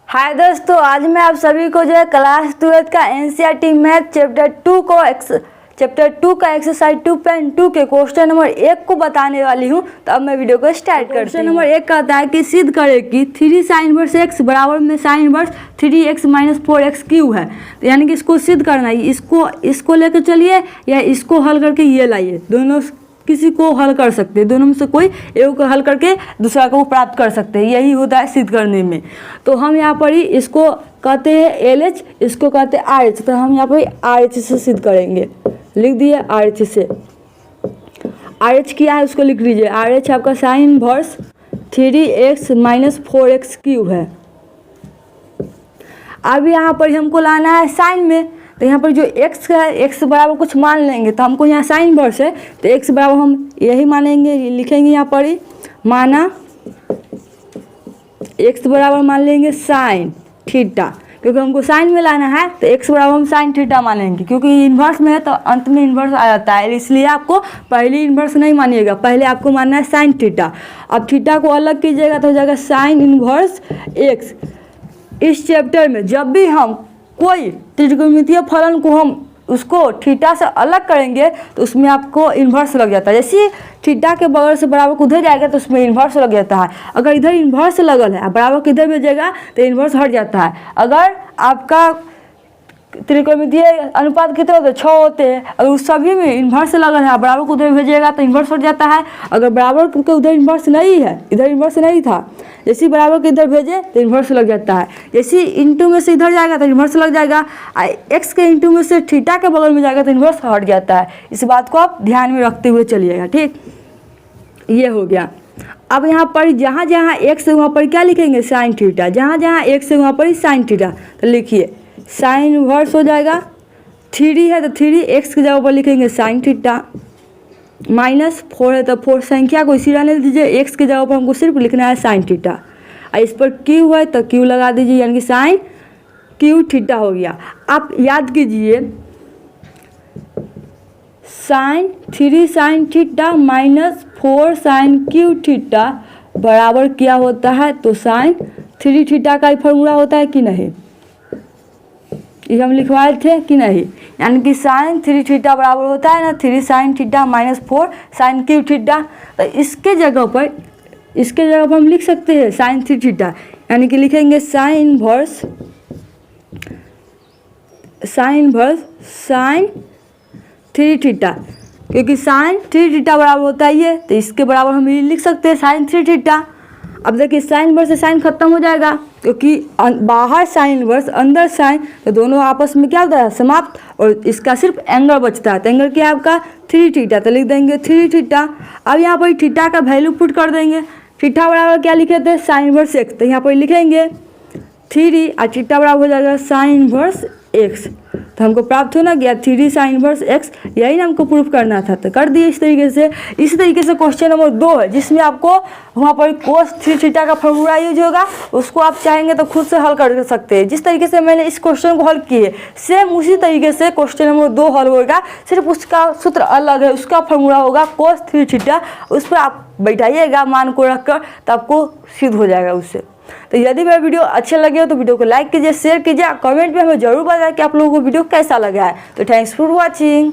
हाय दोस्तों, आज मैं आप सभी को जो है क्लास 12 का एनसीईआरटी मैथ चैप्टर 2 का एक्सरसाइज 2.2 के क्वेश्चन नंबर 1 को बताने वाली हूँ। तो अब मैं वीडियो को स्टार्ट करती हूँ। क्वेश्चन नंबर 1 कहता है कि सिद्ध करें कि 3 साइन इनवर्स x बराबर में sine inverse 3x minus 4x Q है। तो यानी कि इसको सिद्ध करना है। इसको लेकर चलिए या इसको हल करके ये लाइए, दोनों किसी को हल कर सकते हैं, दोनों में से कोई एक को हल करके दूसरा को प्राप्त कर सकते हैं। यही होता है सिद्ध करने में। तो हम यहाँ पर ही इसको कहते हैं LH, इसको कहते हैं RH। तो हम यहाँ पर RH से सिद्ध करेंगे। लिख दिए RH से। RH क्या है उसको लिख लीजिए। RH आपका sine inverse 3x minus 4x Q है। अब यहाँ पर हमको लाना है साइन में। तो यहाँ पर जो x है, x बराबर कुछ मान लेंगे। तो हमको यहाँ साइन इनवर्स है तो x बराबर हम यही मानेंगे, लिखेंगे यहाँ पर ही माना x बराबर मान लेंगे साइन थीटा, क्योंकि हमको साइन में लाना है। तो x बराबर हम साइन थीटा मानेंगे, क्योंकि इन्वर्स में है तो अंत में इन्वर्स आ जाता है, इसलिए आपको पहले इन्वर्स नहीं मानिएगा, पहले आपको मानना है साइन थीटा। अब थीटा को अलग कीजिएगा तो हो जाएगा साइन इन्वर्स x। इस चैप्टर में जब भी हम कोई त्रिकोणमितीय फलन को हम उसको थीटा से अलग करेंगे तो उसमें आपको इन्वर्स लग जाता है। जैसे थीटा के बगल से बराबर को उधर जाएगा तो उसमें इन्वर्स लग जाता है। अगर इधर इन्वर्स लगल है, बराबर को इधर भेजेगा तो इन्वर्स हट जाता है। अगर आपका त्रिकोणमितीय अनुपात कितने होते हैं? 6 होते हैं। अगर उस सभी में इन्वर्स लगल है, बराबर को उधर भेजिएगा तो इन्वर्स हट जाता है। अगर बराबर के उधर इन्वर्स नहीं है, इधर इन्वर्स नहीं था, जैसे बराबर के इधर भेजे तो इन्वर्स लग जाता है। जैसे इंटू में से इधर जाएगा तो इन्वर्स लग जाएगा। एक्स के इंटू में से थीटा के बगल में जाएगा तो इन्वर्स हट जाता है। इस बात को आप ध्यान में रखते हुए चलिएगा। ठीक, ये हो गया। अब यहाँ पर जहाँ जहाँ एक्स है वहाँ पर क्या लिखेंगे? Sine theta. जहाँ जहाँ एक्स है वहाँ पर ही साइन थीटा। तो लिखिए साइन इनवर्स हो जाएगा। 3 है तो 3x की जगह पर लिखेंगे साइन थीटा, माइनस 4 है तो 4 संख्या को इसी रहने दीजिए, x की जगह पर हमको सिर्फ लिखना है साइन थीटा। और इस पर q है तो q लगा दीजिए, यानी कि साइन q थीटा हो गया। आप याद कीजिए sine 3 sine theta minus 4 sine q theta बराबर क्या होता है? तो साइन 3 थीटा का ही फॉर्मूला होता है कि नहीं? ये हम लिखवाए थे कि नहीं? यानी कि साइन 3 थीटा बराबर होता है ना 3 sine theta minus 4 sine Q theta. तो इसके जगह पर हम लिख सकते हैं साइन 3 थीटा, यानी कि लिखेंगे साइन इनवर्स साइन 3 थीटा, क्योंकि साइन 3 थीटा बराबर होता है ये, तो इसके बराबर हम ये लिख सकते हैं साइन 3 थीटा। अब देखिए साइन इनवर्स से साइन खत्म हो जाएगा, क्योंकि बाहर साइन इनवर्स अंदर साइन, तो दोनों आपस में क्या होता है? समाप्त। और इसका सिर्फ एंगल बचता है। तो एंगल क्या है आपका? 3 थीटा। तो लिख देंगे 3 थीटा। अब यहाँ पर थीटा का वैल्यू पुट कर देंगे। थीटा बराबर क्या लिखे थे? Sine inverse x। तो यहाँ पर लिखेंगे 3 और थीटा बराबर हो जाएगा साइन इनवर्स x। तो हमको प्राप्त होना गया 3 साइन इनवर्स x। यही ना हमको प्रूफ करना था, तो कर दिए इस तरीके से। इसी तरीके से क्वेश्चन नंबर 2 है, जिसमें आपको वहाँ पर कोस 3 थीटा का फॉर्मूला यूज होगा। उसको आप चाहेंगे तो खुद से हल कर सकते हैं। जिस तरीके से मैंने इस क्वेश्चन को हल किए सेम उसी तरीके से क्वेश्चन नंबर 2 हल होगा, सिर्फ उसका सूत्र अलग है। उसका फॉर्मूला होगा कोस 3 थीटा। उस पर आप बैठाइएगा मान को रखकर, तो आपको सिद्ध हो जाएगा उससे। तो यदि मेरा वीडियो अच्छे लगे हो तो वीडियो को लाइक कीजिए, शेयर कीजिए, कमेंट में हमें जरूर बताएं कि आप लोगों को वीडियो कैसा लगा है। तो थैंक्स फॉर वॉचिंग।